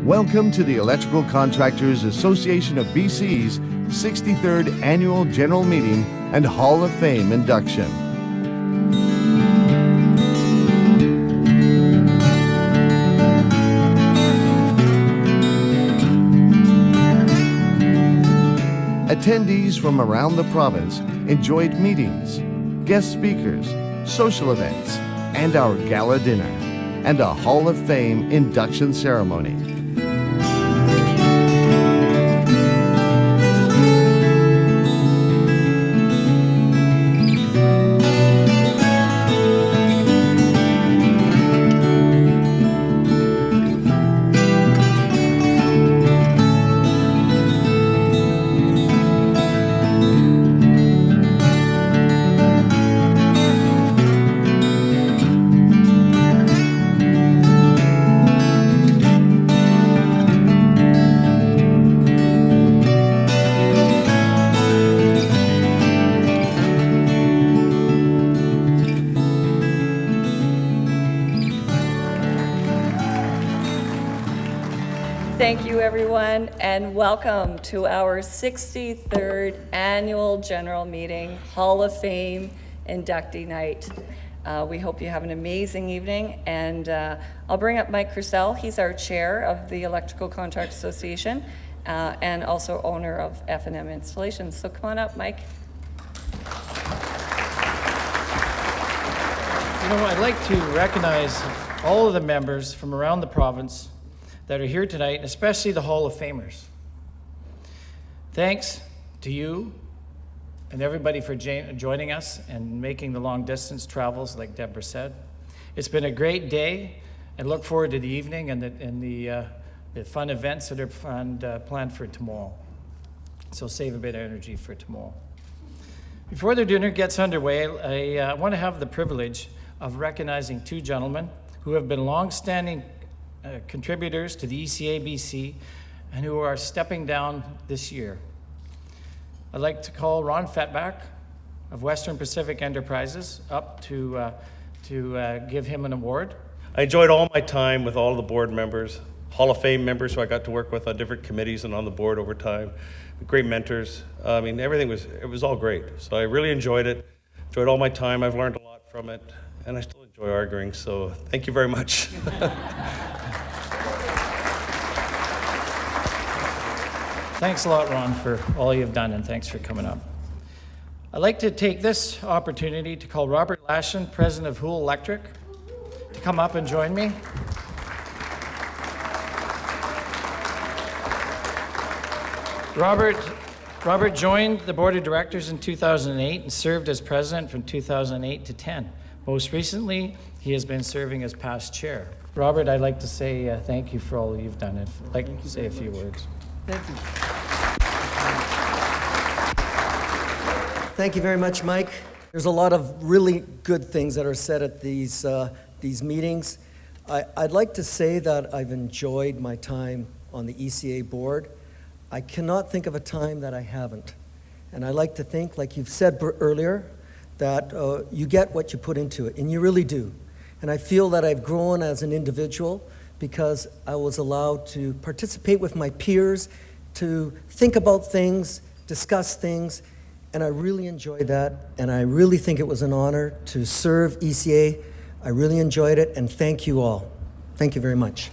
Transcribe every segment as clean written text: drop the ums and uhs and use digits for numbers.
Welcome to the Electrical Contractors Association of BC's 63rd Annual General Meeting and Hall of Fame induction. Attendees from around the province enjoyed meetings, guest speakers, social events, and our gala dinner, and a Hall of Fame induction ceremony. Thank you, everyone, and welcome to our 63rd Annual General Meeting, Hall of Fame Inductee Night. We hope you have an amazing evening, and I'll bring up Mike Crucell. He's our chair of the Electrical Contractors Association and also owner of F&M Installations. So come on up, Mike. You know, I'd like to recognize all of the members from around the province that are here tonight, especially the Hall of Famers. Thanks to you and everybody for joining us and making the long distance travels, like Deborah said. It's been a great day, and look forward to the evening and the fun events that are planned for tomorrow. So save a bit of energy for tomorrow. Before the dinner gets underway, I want to have the privilege of recognizing two gentlemen who have been long-standing contributors to the ECABC and who are stepping down this year. I'd like to call Ron Fettback of Western Pacific Enterprises up to give him an award. I enjoyed all my time with all of the board members, Hall of Fame members who I got to work with on different committees and on the board over time. Great mentors. I mean, it was all great. So I really enjoyed it. Enjoyed all my time. I've learned a lot from it, and I still enjoy arguing. So thank you very much. Thanks a lot, Ron, for all you've done, and thanks for coming up. I'd like to take this opportunity to call Robert Lashin, President of Houle Electric, to come up and join me. Robert joined the board of directors in 2008 and served as president from 2008 to 10. Most recently, he has been serving as past chair. Robert, I'd like to say thank you for all you've done, and I'd like to say a few words. Thank you. Thank you very much, Mike. There's a lot of really good things that are said at these meetings. I'd like to say that I've enjoyed my time on the ECA board. I cannot think of a time that I haven't. And I like to think, like you've said earlier, that you get what you put into it, and you really do. And I feel that I've grown as an individual because I was allowed to participate with my peers, to think about things, discuss things, and I really enjoyed that, and I really think it was an honor to serve ECA. I really enjoyed it, and thank you all. Thank you very much.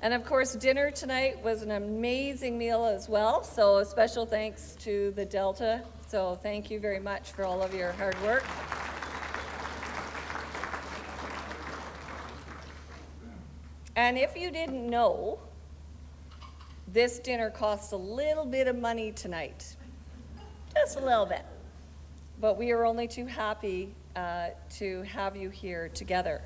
And of course, dinner tonight was an amazing meal as well, so a special thanks to the Delta. So thank you very much for all of your hard work. And if you didn't know, this dinner costs a little bit of money tonight, just a little bit. But we are only too happy to have you here together.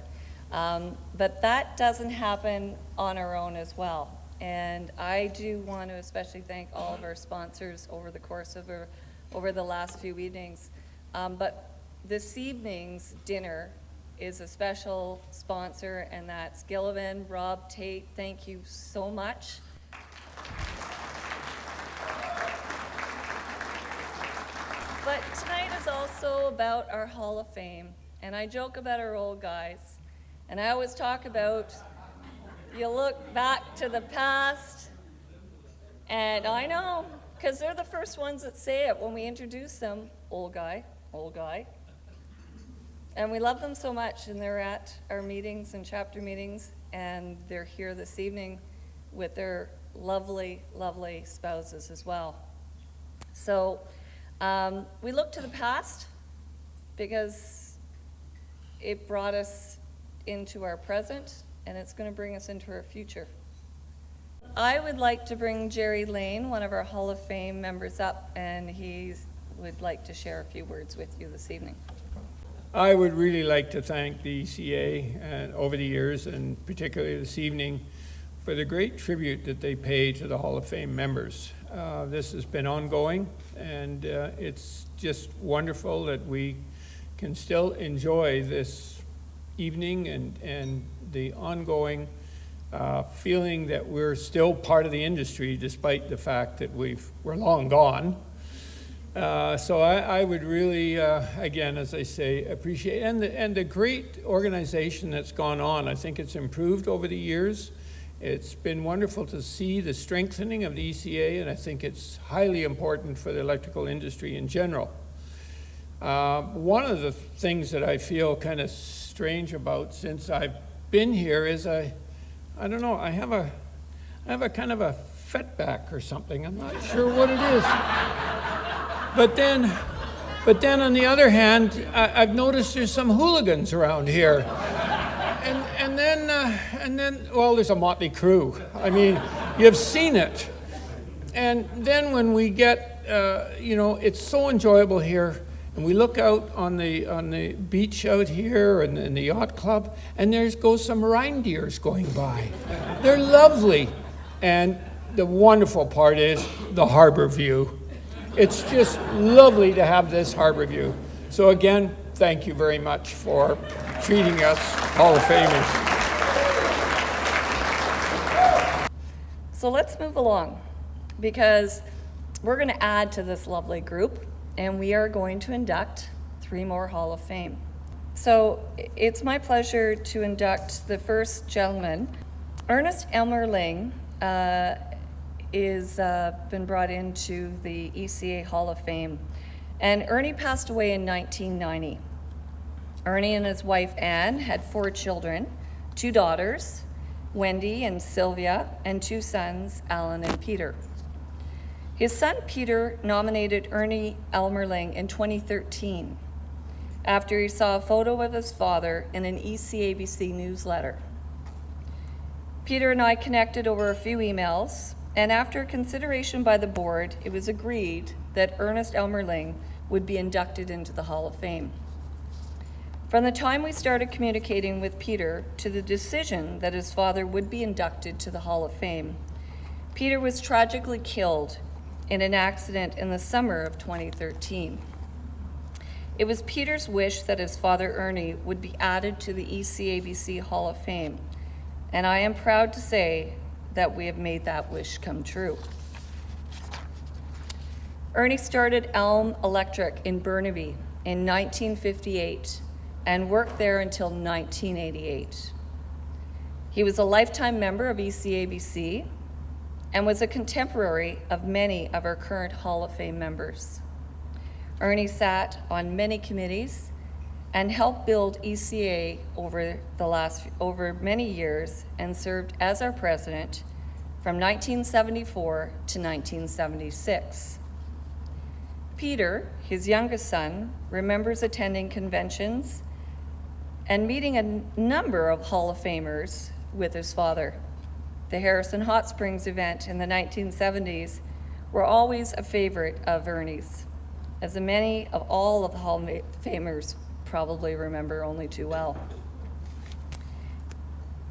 But that doesn't happen on our own as well. And I do want to especially thank all of our sponsors over the course of over the last few evenings. But this evening's dinner is a special sponsor, and that's Gillivan, Rob, Tate. Thank you so much. But tonight is also about our Hall of Fame. And I joke about our old guys. And I always talk about you look back to the past, and I know, because they're the first ones that say it when we introduce them, old guy, old guy. And we love them so much, and they're at our meetings and chapter meetings, and they're here this evening with their lovely, lovely spouses as well. So we look to the past because it brought us into our present, and it's going to bring us into our future. I would like to bring Jerry Lane, one of our Hall of Fame members, up, and he would like to share a few words with you this evening. I would really like to thank the ECA and over the years, and particularly this evening, for the great tribute that they pay to the Hall of Fame members. This has been ongoing, and it's just wonderful that we can still enjoy this evening and the ongoing feeling that we're still part of the industry despite the fact that we're long gone. So I would really, again, as I say, appreciate, and the great organization that's gone on. I think it's improved over the years. It's been wonderful to see the strengthening of the ECA, and I think it's highly important for the electrical industry in general. One of the things that I feel kind of strange about since I've been here is I don't know, I have a kind of a fetback or something. I'm not sure what it is. But then on the other hand, I've noticed there's some hooligans around here. And then, well, there's a motley crew. I mean, you've seen it. And then when we get, it's so enjoyable here, and we look out on the beach out here and in the yacht club, and there goes some reindeers going by. They're lovely. And the wonderful part is the harbor view. It's just lovely to have this harbor view. So again, thank you very much for treating us Hall of Famers. So let's move along, because we're going to add to this lovely group, and we are going to induct 3 more Hall of Fame. So it's my pleasure to induct the first gentleman. Ernest Elmer Ling is been brought into the ECA Hall of Fame. And Ernie passed away in 1990. Ernie and his wife Anne had 4 children, 2 daughters, Wendy and Sylvia, and 2 sons, Alan and Peter. His son Peter nominated Ernie Elmer Ling in 2013 after he saw a photo of his father in an ECABC newsletter. Peter and I connected over a few emails, and after consideration by the board, it was agreed that Ernest Elmer Ling would be inducted into the Hall of Fame. From the time we started communicating with Peter to the decision that his father would be inducted to the Hall of Fame, Peter was tragically killed in an accident in the summer of 2013. It was Peter's wish that his father Ernie would be added to the ECABC Hall of Fame, and I am proud to say that we have made that wish come true. Ernie started Elm Electric in Burnaby in 1958 and worked there until 1988. He was a lifetime member of ECABC and was a contemporary of many of our current Hall of Fame members. Ernie sat on many committees and helped build ECA over many years, and served as our president from 1974 to 1976. Peter, his youngest son, remembers attending conventions and meeting a number of Hall of Famers with his father. The Harrison Hot Springs event in the 1970s were always a favorite of Ernie's, as many of all of the Hall of Famers probably remember only too well.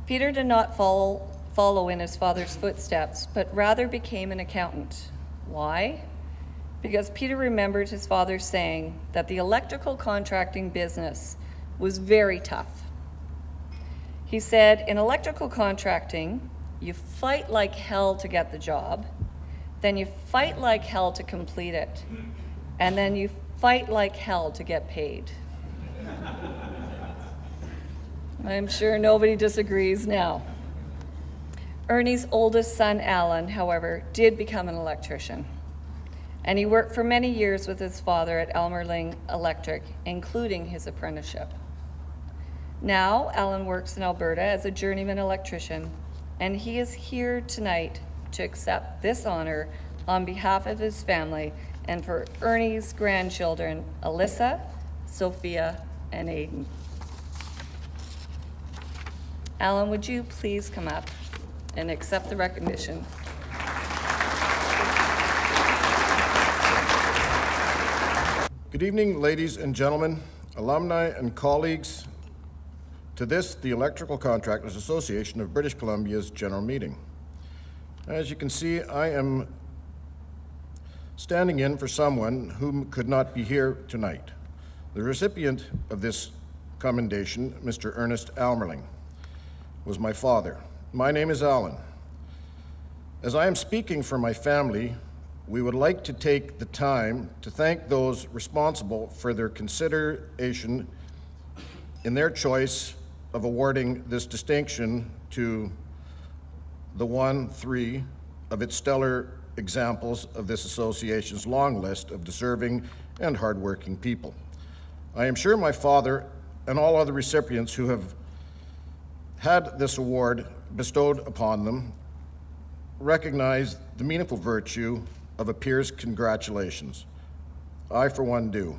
Peter did not follow in his father's footsteps, but rather became an accountant. Why? Because Peter remembered his father saying that the electrical contracting business was very tough. He said, in electrical contracting, you fight like hell to get the job, then you fight like hell to complete it, and then you fight like hell to get paid. I'm sure nobody disagrees now. Ernie's oldest son, Alan, however, did become an electrician. And he worked for many years with his father at Elmerling Electric, including his apprenticeship. Now, Alan works in Alberta as a journeyman electrician, and he is here tonight to accept this honor on behalf of his family and for Ernie's grandchildren, Alyssa, Sophia, and Aiden. Alan, would you please come up and accept the recognition? Good evening, ladies and gentlemen, alumni and colleagues, to this, the Electrical Contractors Association of British Columbia's general meeting. As you can see, I am standing in for someone who could not be here tonight. The recipient of this commendation, Mr. Ernest Almerling, was my father. My name is Alan. As I am speaking for my family, we would like to take the time to thank those responsible for their consideration in their choice of awarding this distinction to the 3 of its stellar examples of this association's long list of deserving and hardworking people. I am sure my father and all other recipients who have had this award bestowed upon them recognize the meaningful virtue of a peer's congratulations. I, for one, do.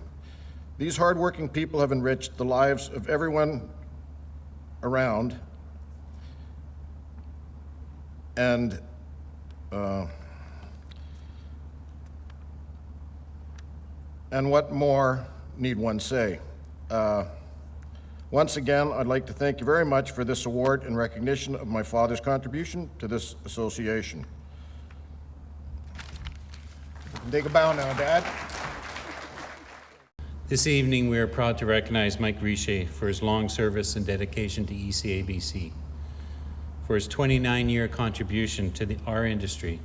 These hardworking people have enriched the lives of everyone around, and what more need one say? Once again, I'd like to thank you very much for this award in recognition of my father's contribution to this association. Take a bow now, Dad. This evening, we are proud to recognize Mike Richer for his long service and dedication to ECABC, for his 29-year contribution to our industry.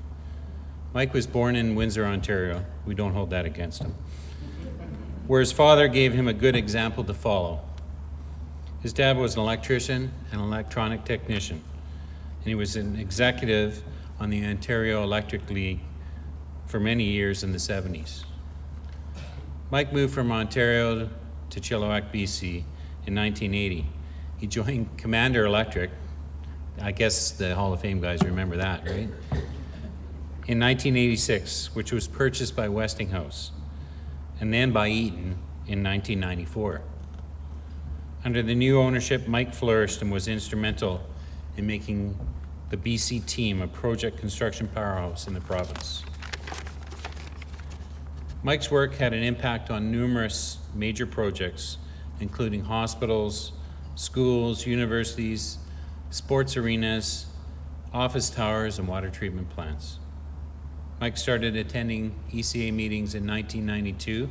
Mike was born in Windsor, Ontario. We don't hold that against him, where his father gave him a good example to follow. His dad was an electrician and electronic technician, and he was an executive on the Ontario Electric League for many years in the 70s. Mike moved from Ontario to Chilliwack, BC in 1980. He joined Commander Electric. I guess the Hall of Fame guys remember that, right? In 1986, which was purchased by Westinghouse, and then by Eaton in 1994. Under the new ownership, Mike flourished and was instrumental in making the BC team a project construction powerhouse in the province. Mike's work had an impact on numerous major projects, including hospitals, schools, universities, sports arenas, office towers, and water treatment plants. Mike started attending ECA meetings in 1992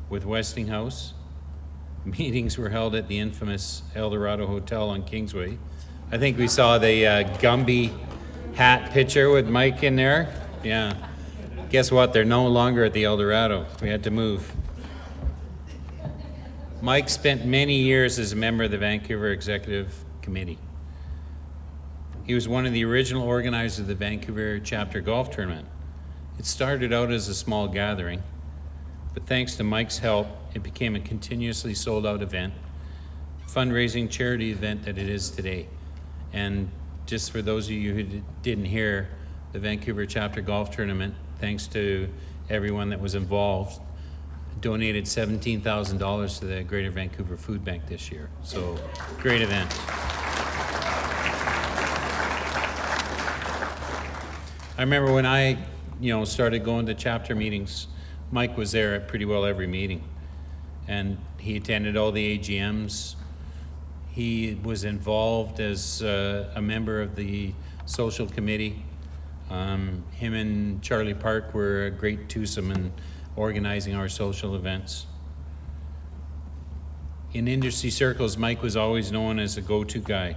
with Westinghouse. Meetings were held at the infamous El Dorado Hotel on Kingsway. I think we saw the Gumby hat picture with Mike in there. Yeah. Guess what? They're no longer at the El Dorado. We had to move. Mike spent many years as a member of the Vancouver Executive Committee. He was one of the original organizers of the Vancouver chapter golf tournament. It started out as a small gathering, but thanks to Mike's help, it became a continuously sold-out event, fundraising charity event that it is today. And just for those of you who didn't hear, the Vancouver chapter golf tournament, thanks to everyone that was involved, donated $17,000 to the Greater Vancouver Food Bank this year. So, great event. I remember when I, started going to chapter meetings, Mike was there at pretty well every meeting, and he attended all the AGMs. He was involved as a member of the social committee. Him and Charlie Park were a great twosome in organizing our social events. In industry circles, Mike was always known as a go-to guy,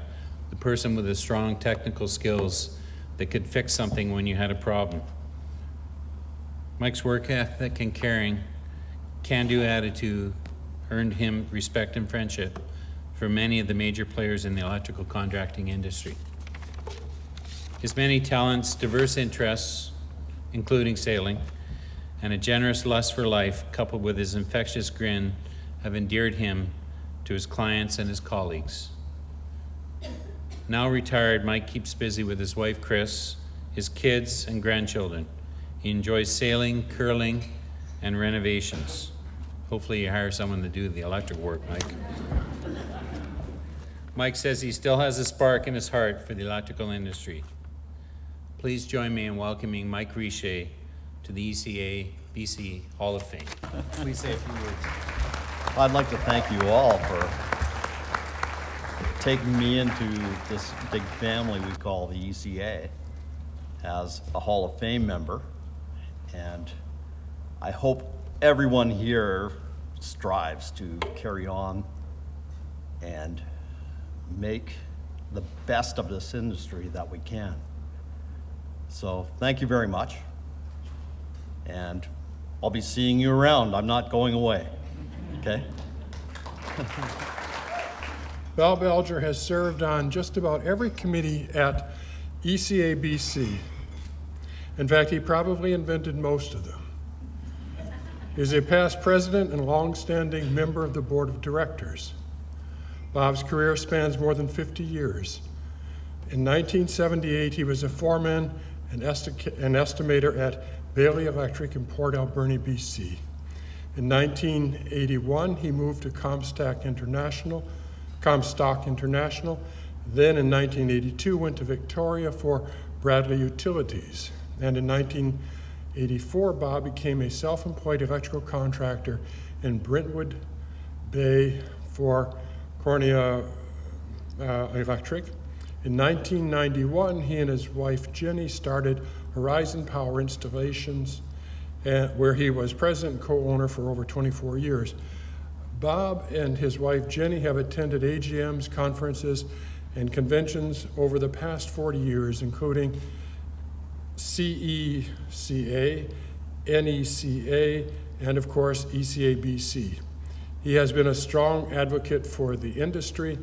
the person with the strong technical skills that could fix something when you had a problem. Mike's work ethic and caring, can-do attitude earned him respect and friendship from many of the major players in the electrical contracting industry. His many talents, diverse interests, including sailing, and a generous lust for life, coupled with his infectious grin, have endeared him to his clients and his colleagues. Now retired, Mike keeps busy with his wife, Chris, his kids and grandchildren. He enjoys sailing, curling, and renovations. Hopefully you hire someone to do the electric work, Mike. Mike says he still has a spark in his heart for the electrical industry. Please join me in welcoming Mike Richer to the ECABC Hall of Fame. Please say a few words. I'd like to thank you all for taking me into this big family we call the ECA as a Hall of Fame member. And I hope everyone here strives to carry on and make the best of this industry that we can. So thank you very much. And I'll be seeing you around. I'm not going away, okay? Val Belger has served on just about every committee at ECABC. In fact, he probably invented most of them. He is a past president and longstanding member of the board of directors. Bob's career spans more than 50 years. In 1978, he was a foreman and estimator at Bailey Electric in Port Alberni, BC. In 1981, he moved to Comstock International. Then in 1982, went to Victoria for Bradley Utilities. And in 1984, Bob became a self-employed electrical contractor in Brentwood Bay for Cornea Electric. In 1991, he and his wife Jenny started Horizon Power Installations, where he was president and co-owner for over 24 years. Bob and his wife Jenny have attended AGMs, conferences, and conventions over the past 40 years, including CECA, NECA, and of course ECABC. He has been a strong advocate for the industry,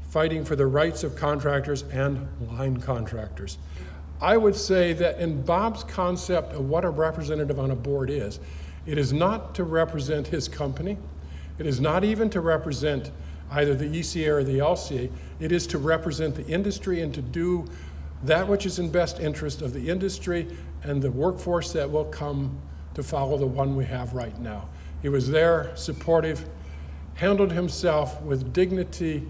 fighting for the rights of contractors and line contractors. I would say that in Bob's concept of what a representative on a board is, it is not to represent his company. It is not even to represent either the ECA or the LCA. It is to represent the industry and to do that which is in best interest of the industry and the workforce that will come to follow the one we have right now. He was there, supportive, handled himself with dignity,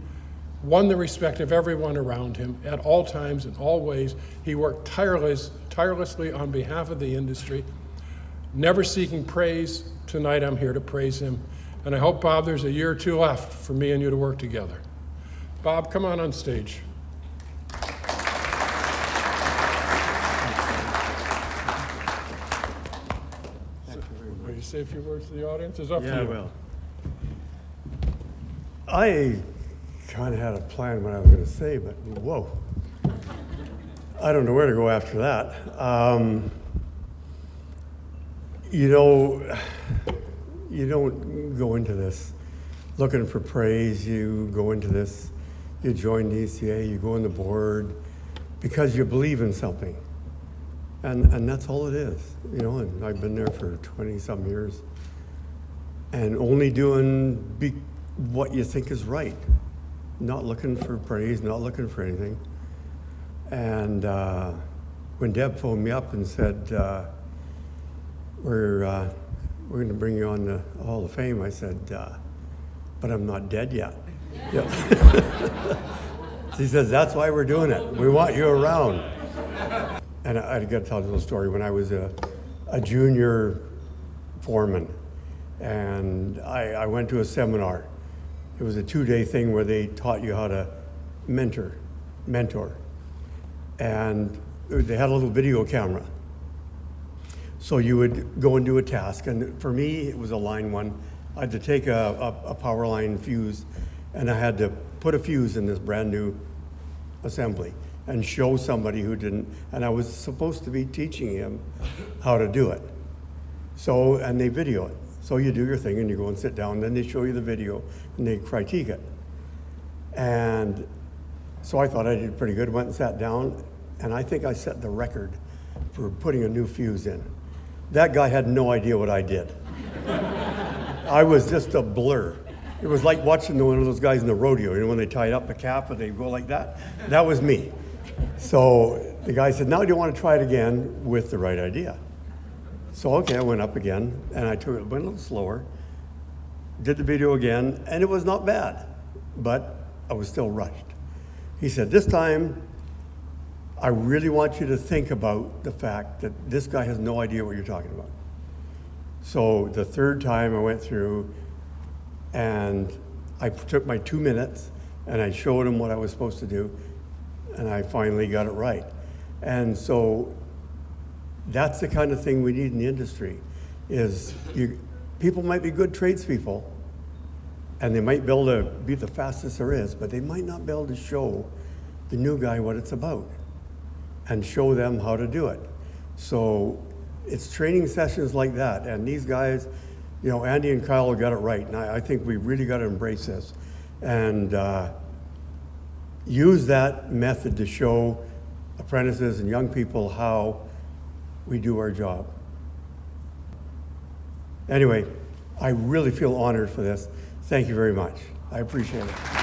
won the respect of everyone around him at all times and all ways. He worked tirelessly on behalf of the industry, never seeking praise. Tonight I'm here to praise him. And I hope, Bob, there's a year or two left for me and you to work together. Bob, come on stage. Will you say a few words to the audience? It's up to you. Yeah, well, I kind of had a plan what I was going to say, but whoa. I don't know where to go after that. You don't go into this looking for praise. You go into this, you join the ECA, you go on the board because you believe in something. And that's all it is, and I've been there for 20-some years and only doing what you think is right. Not looking for praise, not looking for anything. And when Deb phoned me up and said, we're going to bring you on the Hall of Fame, I said, but I'm not dead yet. Yeah. She says, that's why we're doing it. We want you around. And I got to tell you a little story. When I was a junior foreman, and I went to a seminar. It was a 2-day thing where they taught you how to mentor. And they had a little video camera. So you would go and do a task. And for me, it was a line one. I had to take a power line fuse, and I had to put a fuse in this brand new assembly and show somebody who didn't. And I was supposed to be teaching him how to do it. So, and they video it. So you do your thing and you go and sit down, then they show you the video and they critique it. And so I thought I did pretty good, went and sat down, and I think I set the record for putting a new fuse in. That guy had no idea what I did. I was just a blur. It was like watching one of those guys in the rodeo, when they tied up a calf and they go like that? That was me. So the guy said, now do you want to try it again with the right idea? So, okay, I went up again, and I went a little slower, did the video again, and it was not bad, but I was still rushed. He said, this time, I really want you to think about the fact that this guy has no idea what you're talking about. So the third time I went through, and I took my 2 minutes, and I showed him what I was supposed to do, and I finally got it right. And so that's the kind of thing we need in the industry, is people might be good tradespeople, and they might be able to be the fastest there is, but they might not be able to show the new guy what it's about and show them how to do it. So it's training sessions like that, and these guys, Andy and Kyle got it right, and I think we really got to embrace this and use that method to show apprentices and young people how we do our job. Anyway, I really feel honored for this. Thank you very much. I appreciate it.